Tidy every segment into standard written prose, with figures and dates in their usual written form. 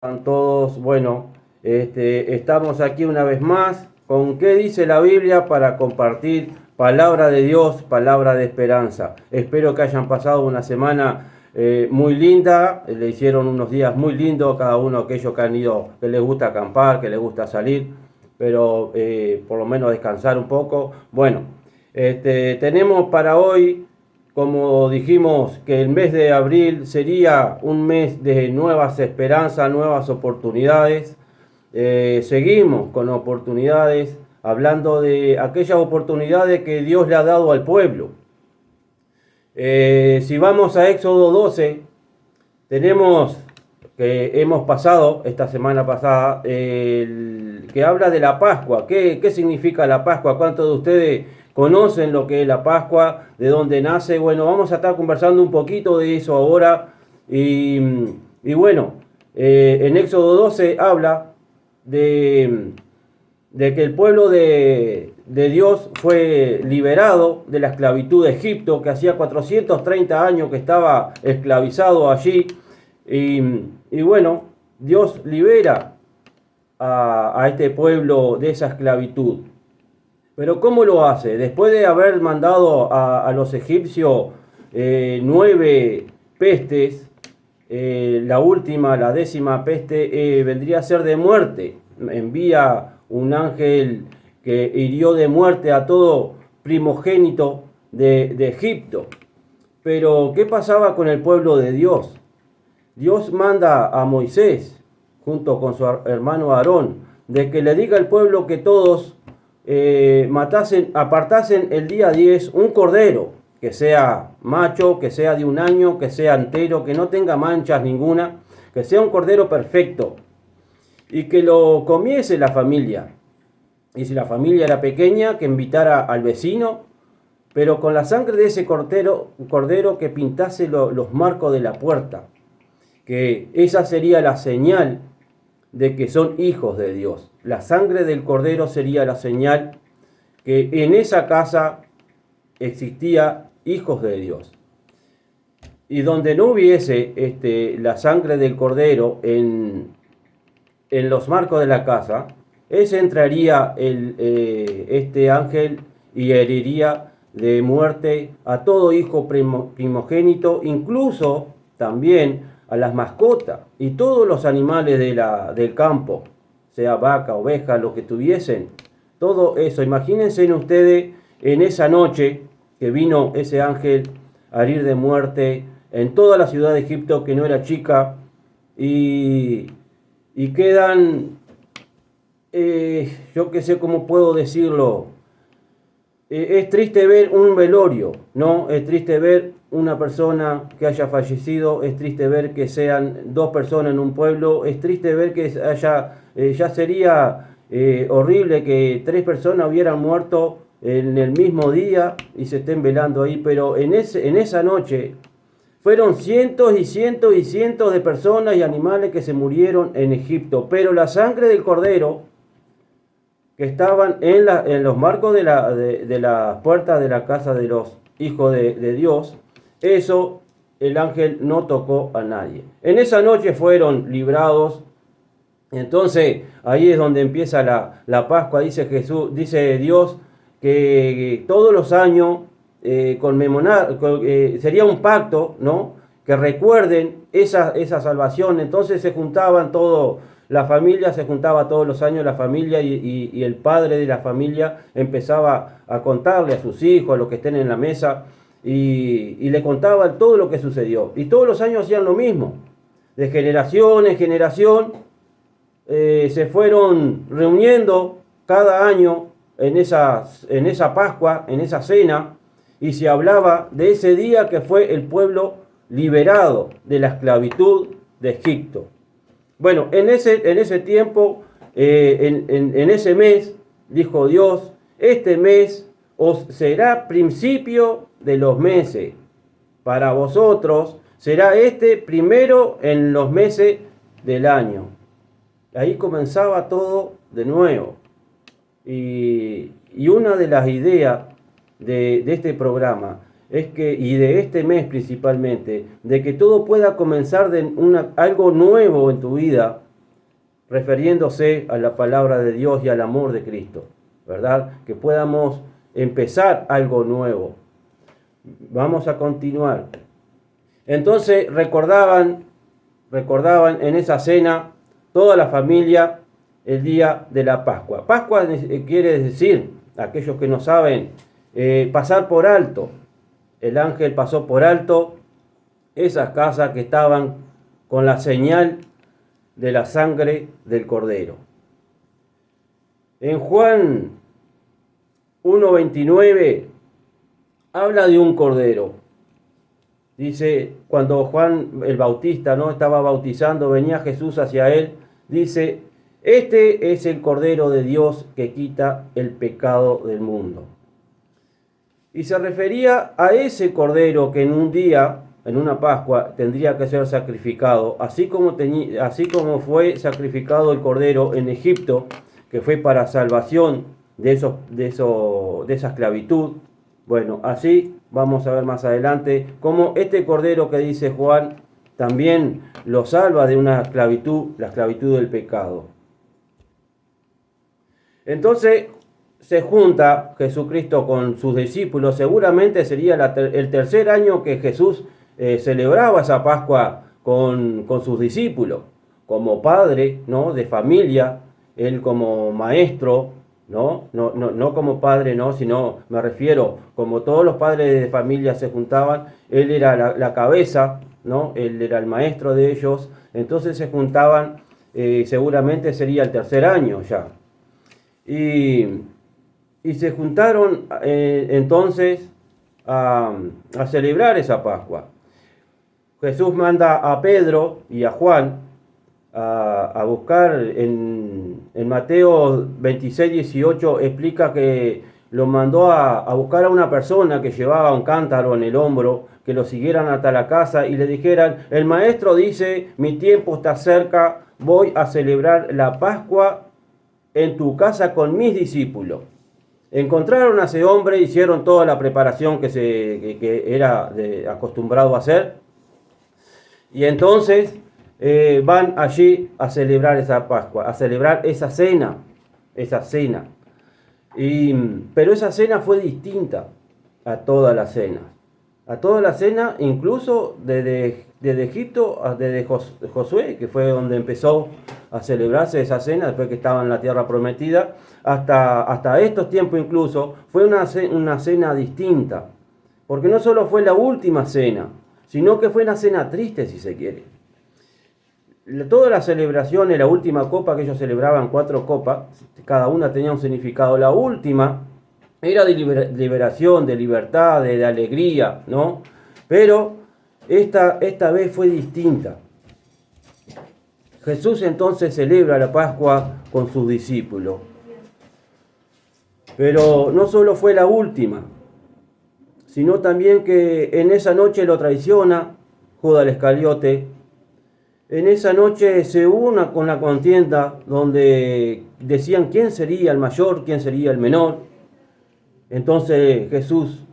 Están todos, bueno, estamos aquí una vez más con qué dice la Biblia para compartir palabra de Dios, palabra de esperanza. Espero que hayan pasado una semana muy linda, le hicieron unos días muy lindos cada uno aquellos que han ido, que les gusta acampar, que les gusta salir, pero por lo menos descansar un poco. Bueno, tenemos para hoy, como dijimos, que el mes de abril sería un mes de nuevas esperanzas, nuevas oportunidades. Seguimos con oportunidades, hablando de aquellas oportunidades que Dios le ha dado al pueblo. Si vamos a Éxodo 12, tenemos que hemos pasado esta semana pasada, que habla de la Pascua. ¿Qué significa la Pascua? ¿Cuántos de ustedes conocen lo que es la Pascua? ¿De dónde nace? Bueno, vamos a estar conversando un poquito de eso ahora. Y bueno, en Éxodo 12 habla de que el pueblo de Dios fue liberado de la esclavitud de Egipto, que hacía 430 años que estaba esclavizado allí. Y bueno, Dios libera a este pueblo de esa esclavitud. Pero ¿cómo lo hace? Después de haber mandado a los egipcios 9 pestes, la última, la 10ª peste, vendría a ser de muerte. Envía un ángel que hirió de muerte a todo primogénito de Egipto. Pero ¿qué pasaba con el pueblo de Dios? Dios manda a Moisés, junto con su hermano Aarón, de que le diga al pueblo que todos apartasen el día 10 un cordero, que sea macho, que sea de un año, que sea entero, que no tenga manchas ninguna, que sea un cordero perfecto, y que lo comiese la familia. Y si la familia era pequeña, que invitara al vecino, pero con la sangre de ese cordero que pintase los marcos de la puerta, que esa sería la señal de que son hijos de Dios. La sangre del cordero sería la señal que en esa casa existía hijos de Dios. Y donde no hubiese la sangre del cordero en los marcos de la casa, ese entraría este ángel y heriría de muerte a todo hijo primogénito, incluso también a las mascotas y todos los animales del campo, sea vaca, oveja, lo que tuviesen, todo eso. Imagínense ustedes en esa noche que vino ese ángel a herir de muerte en toda la ciudad de Egipto, que no era chica, y quedan, yo que sé cómo puedo decirlo, es triste ver un velorio, ¿no? Es triste ver una persona que haya fallecido, es triste ver que sean 2 personas en un pueblo, es triste ver que haya, ya sería horrible que 3 personas hubieran muerto en el mismo día y se estén velando ahí, pero en esa noche fueron cientos y cientos y cientos de personas y animales que se murieron en Egipto, pero la sangre del cordero que estaban en los marcos de la puerta de la casa de los hijos de Dios, eso el ángel no tocó a nadie. En esa noche fueron librados. Entonces ahí es donde empieza la Pascua. Dice dice Dios que todos los años sería un pacto, ¿no? Que recuerden esa salvación. Entonces se juntaban todos. La familia se juntaba todos los años, la familia y el padre de la familia empezaba a contarle a sus hijos, a los que estén en la mesa, y le contaba todo lo que sucedió. Y todos los años hacían lo mismo. De generación en generación se fueron reuniendo cada año en esa Pascua, en esa cena, y se hablaba de ese día que fue el pueblo liberado de la esclavitud de Egipto. Bueno, en ese tiempo, en ese mes, dijo Dios, este mes os será principio de los meses. Para vosotros será este primero en los meses del año. Ahí comenzaba todo de nuevo. Y una de las ideas de este programa es que, y de este mes principalmente, de que todo pueda comenzar algo nuevo en tu vida, refiriéndose a la palabra de Dios y al amor de Cristo, ¿verdad? Que podamos empezar algo nuevo. Vamos a continuar. Entonces recordaban en esa cena toda la familia el día de la Pascua. Pascua quiere decir, aquellos que no saben, pasar por alto. El ángel pasó por alto esas casas que estaban con la señal de la sangre del Cordero. En Juan 1:29 habla de un cordero. Dice, cuando Juan el Bautista no estaba bautizando, venía Jesús hacia él, dice, este es el Cordero de Dios que quita el pecado del mundo. Y se refería a ese cordero que en un día, en una Pascua, tendría que ser sacrificado, así como fue sacrificado el cordero en Egipto, que fue para salvación de esa esclavitud. Bueno, así vamos a ver más adelante cómo este cordero que dice Juan también lo salva de una esclavitud, la esclavitud del pecado. Entonces se junta Jesucristo con sus discípulos. Seguramente sería el tercer año que Jesús celebraba esa Pascua con sus discípulos, como padre, ¿no?, de familia, él como maestro, no como padre, no, sino me refiero, como todos los padres de familia se juntaban, él era la cabeza, ¿no? Él era el maestro de ellos, entonces se juntaban, seguramente sería el tercer año ya. Y se juntaron entonces a celebrar esa Pascua. Jesús manda a Pedro y a Juan a buscar en Mateo 26:18, explica que lo mandó a buscar a una persona que llevaba un cántaro en el hombro, que lo siguieran hasta la casa y le dijeran, el maestro dice, mi tiempo está cerca, voy a celebrar la Pascua en tu casa con mis discípulos. Encontraron a ese hombre, hicieron toda la preparación que era acostumbrado a hacer, y entonces van allí a celebrar esa Pascua, a celebrar esa cena. Pero esa cena fue distinta a todas las cenas. A toda la cena, incluso desde Egipto, desde Josué, que fue donde empezó a celebrarse esa cena, después que estaba en la tierra prometida, hasta estos tiempos incluso, fue una cena distinta. Porque no solo fue la última cena, sino que fue una cena triste, si se quiere. Todas las celebraciones, la última copa que ellos celebraban, 4 copas, cada una tenía un significado. La última era de liberación, de libertad, de alegría, ¿no? Pero esta vez fue distinta. Jesús entonces celebra la Pascua con sus discípulos. Pero no solo fue la última, sino también que en esa noche lo traiciona Judas el Iscariote. En esa noche se une con la contienda donde decían quién sería el mayor, quién sería el menor. Entonces Jesús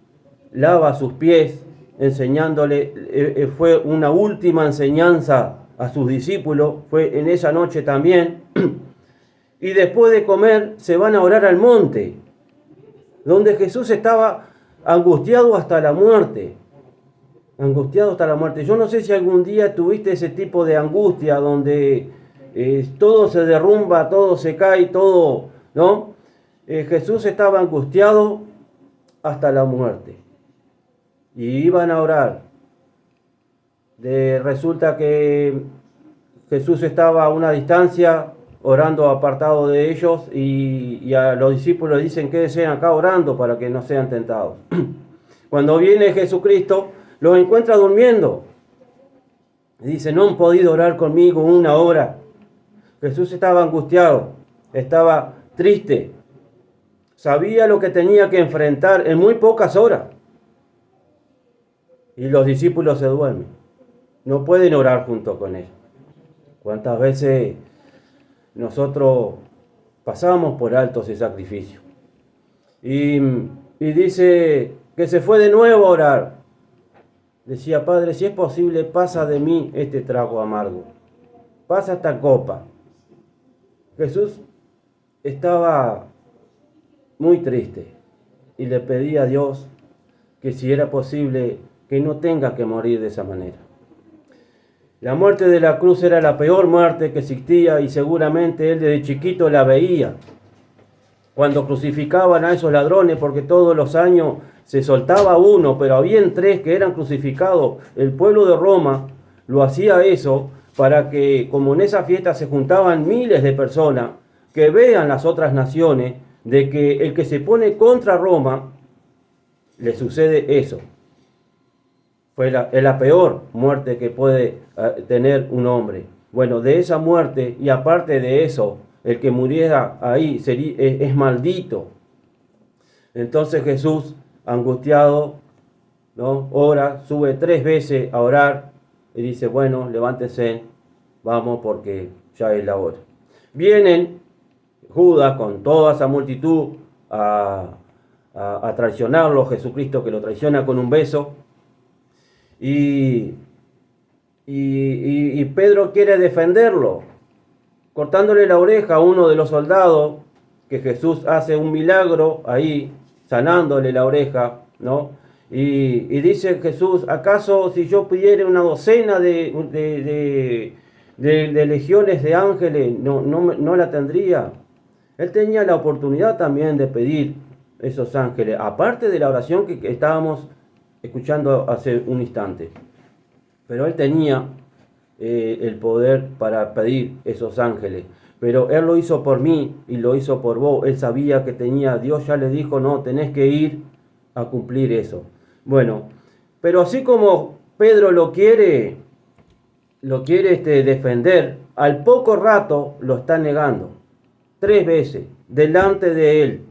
lava sus pies, enseñándole, fue una última enseñanza a sus discípulos, fue en esa noche también. Y después de comer se van a orar al monte, donde Jesús estaba angustiado hasta la muerte. Angustiado hasta la muerte. Yo no sé si algún día tuviste ese tipo de angustia donde todo se derrumba, todo se cae, todo, ¿no? Jesús estaba angustiado hasta la muerte. Y iban a orar. Resulta que Jesús estaba a una distancia, orando apartado de ellos, y a los discípulos dicen, quédense acá orando para que no sean tentados. Cuando viene Jesucristo, los encuentra durmiendo. Dice, no han podido orar conmigo 1 hora. Jesús estaba angustiado, estaba triste. Sabía lo que tenía que enfrentar en muy pocas horas. Y los discípulos se duermen. No pueden orar junto con él. ¿Cuántas veces nosotros pasamos por alto ese sacrificio? Y dice que se fue de nuevo a orar. Decía, Padre, si es posible, pasa de mí este trago amargo. Pasa esta copa. Jesús estaba muy triste y le pedía a Dios que si era posible que no tenga que morir de esa manera. La muerte de la cruz era la peor muerte que existía y seguramente él desde chiquito la veía. Cuando crucificaban a esos ladrones, porque todos los años se soltaba uno, pero habían 3 que eran crucificados, el pueblo de Roma lo hacía eso para que, como en esa fiesta se juntaban miles de personas, que vean las otras naciones de que el que se pone contra Roma, le sucede eso. Es la peor muerte que puede tener un hombre. Bueno, de esa muerte, y aparte de eso, el que muriera ahí es maldito. Entonces Jesús, angustiado, ¿no?, ora, sube 3 veces a orar y dice, bueno, levántense, vamos porque ya es la hora. Vienen Judas con toda esa multitud a traicionarlo, Jesucristo que lo traiciona con un beso. Y Pedro quiere defenderlo, cortándole la oreja a uno de los soldados, que Jesús hace un milagro ahí, sanándole la oreja, ¿no? Y dice Jesús, ¿acaso si yo pidiera una docena de legiones de ángeles, no la tendría? Él tenía la oportunidad también de pedir esos ángeles, aparte de la oración que estábamos escuchando hace un instante. Pero él tenía el poder para pedir esos ángeles. Pero él lo hizo por mí y lo hizo por vos. Él sabía que tenía, Dios ya le dijo, no, tenés que ir a cumplir eso. Bueno, pero así como Pedro lo quiere defender, al poco rato lo está negando. 3 veces, delante de él.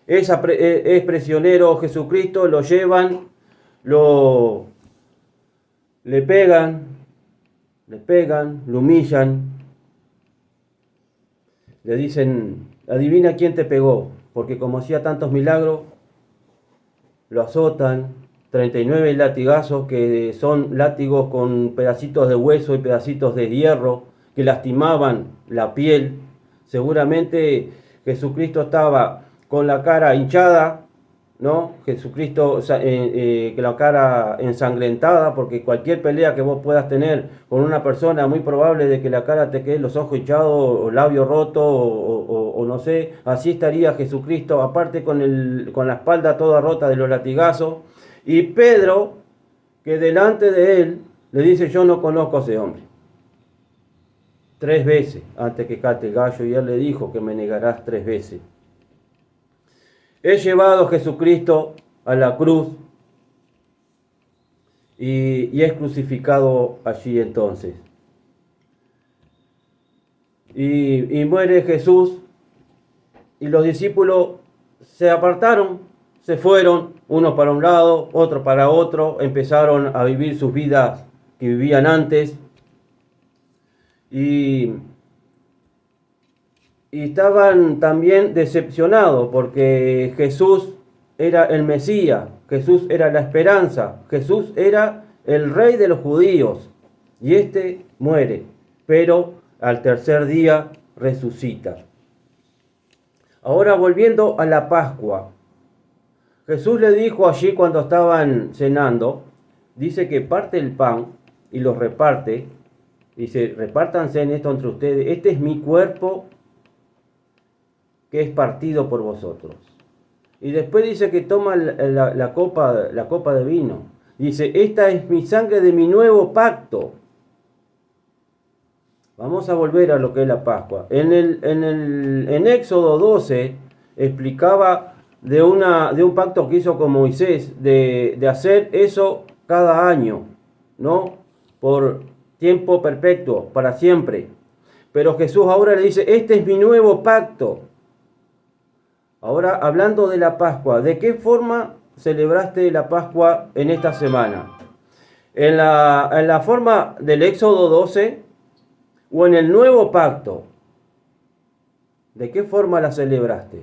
Es prisionero Jesucristo, lo llevan, le pegan, lo humillan, le dicen, adivina quién te pegó, porque como hacía tantos milagros, lo azotan, 39 latigazos, que son látigos con pedacitos de hueso y pedacitos de hierro, que lastimaban la piel. Seguramente Jesucristo estaba con la cara hinchada, ¿no? Jesucristo que la cara ensangrentada, porque cualquier pelea que vos puedas tener con una persona, muy probable de que la cara te quede los ojos hinchados, o labio roto, o no sé, así estaría Jesucristo, aparte con la espalda toda rota de los latigazos. Y Pedro, que delante de él, le dice, yo no conozco a ese hombre. 3 veces antes que cante el gallo, y él le dijo que me negarás 3 veces. Es llevado Jesucristo a la cruz y es crucificado allí entonces. Y muere Jesús y los discípulos se apartaron, se fueron, unos para un lado, otros para otro, empezaron a vivir sus vidas que vivían antes y estaban también decepcionados porque Jesús era el Mesías, Jesús era la esperanza, Jesús era el rey de los judíos y este muere, pero al tercer día resucita. Ahora volviendo a la Pascua, Jesús le dijo allí cuando estaban cenando, dice que parte el pan y los reparte, dice, repártanse en esto entre ustedes, este es mi cuerpo que es partido por vosotros. Y después dice que toma la copa de vino. Dice, esta es mi sangre de mi nuevo pacto. Vamos a volver a lo que es la Pascua. En Éxodo 12 explicaba de un pacto que hizo con Moisés, de hacer eso cada año, ¿no? Por tiempo perpetuo, para siempre. Pero Jesús ahora le dice, este es mi nuevo pacto. Ahora, hablando de la Pascua, ¿de qué forma celebraste la Pascua en esta semana? ¿En la forma del Éxodo 12 o en el nuevo pacto? ¿De qué forma la celebraste?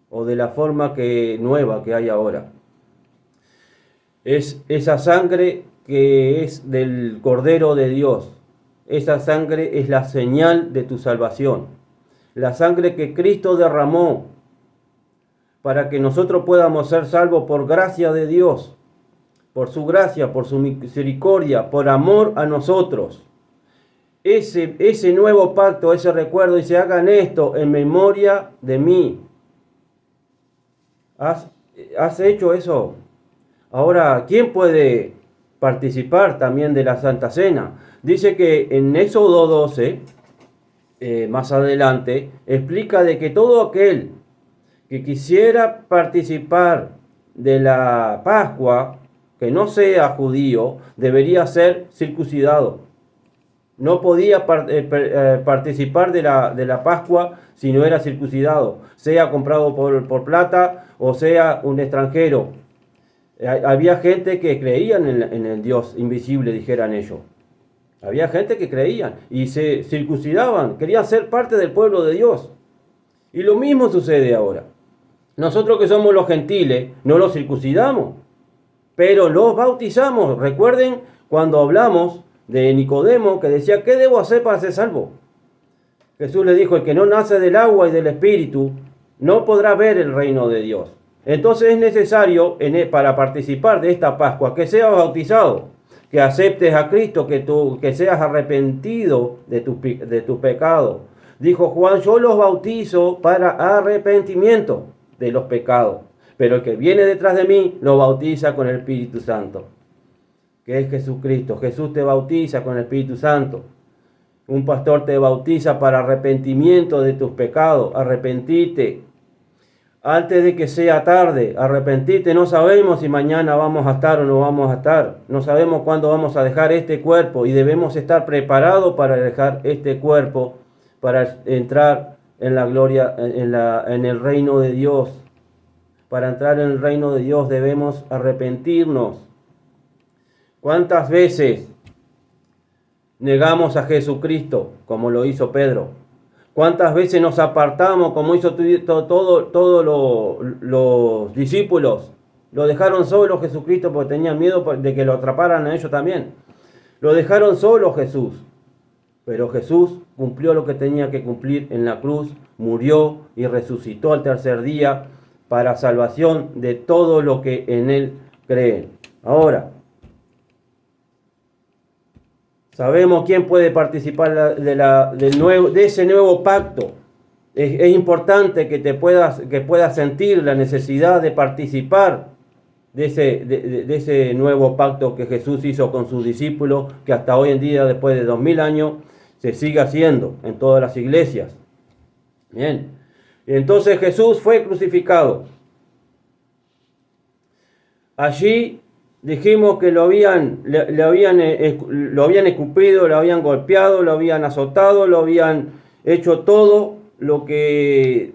¿O de la forma nueva que hay ahora? Es esa sangre que es del Cordero de Dios. Esa sangre es la señal de tu salvación. la sangre que Cristo derramó para que nosotros podamos ser salvos por gracia de Dios, por su gracia, por su misericordia, por amor a nosotros. Ese nuevo pacto, ese recuerdo, dice, hagan esto en memoria de mí. ¿Has hecho eso? Ahora, ¿quién puede participar también de la Santa Cena? Dice que en Éxodo 12, más adelante, explica de que todo aquel que quisiera participar de la Pascua, que no sea judío, debería ser circuncidado. No podía participar de la Pascua si no era circuncidado, sea comprado por plata o sea un extranjero. Había gente que creían en el Dios invisible, dijeran ellos. Había gente que creían y se circuncidaban, querían ser parte del pueblo de Dios. Y lo mismo sucede ahora. Nosotros que somos los gentiles, no los circuncidamos, pero los bautizamos. Recuerden cuando hablamos de Nicodemo, que decía, ¿qué debo hacer para ser salvo? Jesús le dijo, el que no nace del agua y del Espíritu, no podrá ver el reino de Dios. Entonces es necesario, para participar de esta Pascua, que seas bautizado, que aceptes a Cristo, que seas arrepentido de tus pecados. Dijo Juan, yo los bautizo para arrepentimiento de los pecados, pero el que viene detrás de mí lo bautiza con el Espíritu Santo, que es Jesucristo. Jesús te bautiza con el Espíritu Santo. Un pastor te bautiza para arrepentimiento de tus pecados. Arrepentite antes de que sea tarde. Arrepentite. No sabemos si mañana vamos a estar o no vamos a estar. No sabemos cuándo vamos a dejar este cuerpo y debemos estar preparados para dejar este cuerpo, para entrar en la gloria, en el reino de Dios. Para entrar en el reino de Dios debemos arrepentirnos. ¿Cuántas veces negamos a Jesucristo como lo hizo Pedro? ¿Cuántas veces nos apartamos como hizo todos los discípulos? Lo dejaron solo Jesucristo porque tenían miedo de que lo atraparan a ellos también. Lo dejaron solo Jesús. Pero Jesús cumplió lo que tenía que cumplir en la cruz, murió y resucitó al tercer día para salvación de todo lo que en Él creen. Ahora, sabemos quién puede participar de ese nuevo pacto. Es importante que puedas sentir la necesidad de participar de ese nuevo pacto que Jesús hizo con sus discípulos, que hasta hoy en día, después de 2000 años, se sigue haciendo en todas las iglesias. Bien. Entonces Jesús fue crucificado. Allí dijimos que lo habían escupido, lo habían golpeado, lo habían azotado, lo habían hecho todo lo que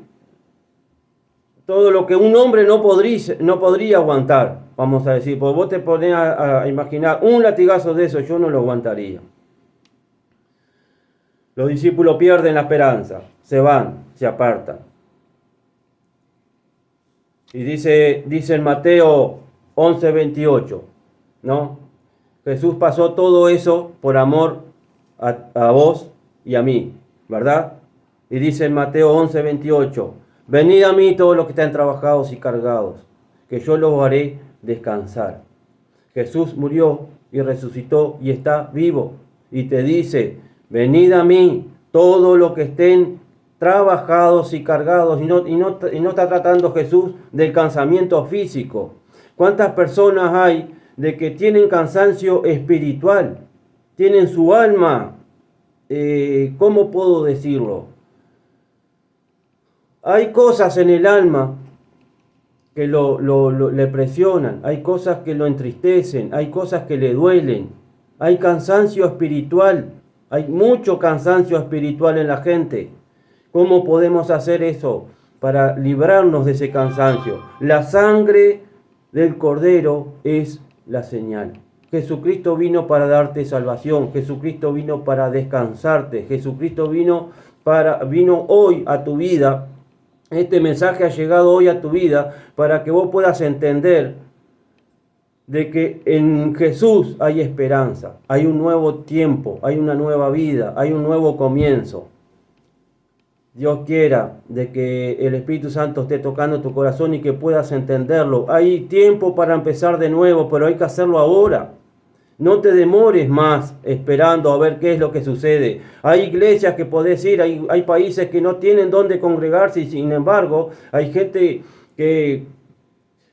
un hombre no podría aguantar, vamos a decir. Porque vos te ponés a imaginar un latigazo de eso, yo no lo aguantaría. Los discípulos pierden la esperanza, se van, se apartan. Y dice en Mateo 11:28, ¿no? Jesús pasó todo eso por amor a vos y a mí, ¿verdad? Y dice en Mateo 11:28, venid a mí todos los que están trabajados y cargados, que yo los haré descansar. Jesús murió y resucitó y está vivo. Y te dice, venid a mí todos los que estén trabajados y cargados. Y no está tratando Jesús del cansamiento físico. ¿Cuántas personas hay de que tienen cansancio espiritual? Tienen su alma, ¿cómo puedo decirlo? Hay cosas en el alma que le presionan, hay cosas que lo entristecen, hay cosas que le duelen, hay cansancio espiritual, hay mucho cansancio espiritual en la gente. ¿Cómo podemos hacer eso para librarnos de ese cansancio? La sangre del Cordero es la señal. Jesucristo vino para darte salvación, Jesucristo vino para descansarte, Jesucristo vino hoy a tu vida. Este mensaje ha llegado hoy a tu vida para que vos puedas entender de que en Jesús hay esperanza, hay un nuevo tiempo, hay una nueva vida, hay un nuevo comienzo. Dios quiera de que el Espíritu Santo esté tocando tu corazón y que puedas entenderlo. Hay tiempo para empezar de nuevo, pero hay que hacerlo ahora. No te demores más esperando a ver qué es lo que sucede. Hay iglesias que podés ir, hay países que no tienen dónde congregarse y sin embargo hay gente que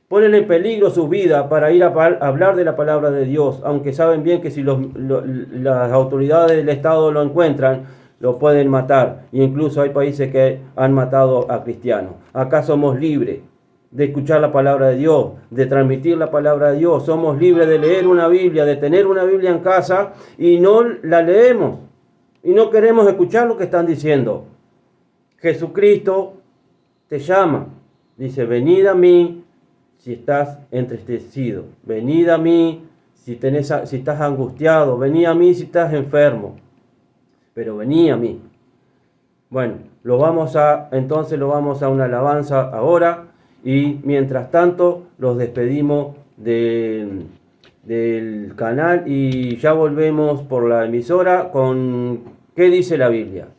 ponen en peligro su vida para ir a hablar de la palabra de Dios, aunque saben bien que si las autoridades del Estado lo encuentran, lo pueden matar. Y incluso hay países que han matado a cristianos. Acá somos libres de escuchar la palabra de Dios, de transmitir la palabra de Dios. Somos libres de leer una Biblia, de tener una Biblia en casa y no la leemos. Y no queremos escuchar lo que están diciendo. Jesucristo te llama. Dice, venid a mí si estás entristecido. Venid a mí si estás angustiado. Venid a mí si estás enfermo. Pero vení a mí. Bueno, entonces lo vamos a una alabanza ahora. Y mientras tanto, los despedimos del canal y ya volvemos por la emisora con ¿qué dice la Biblia?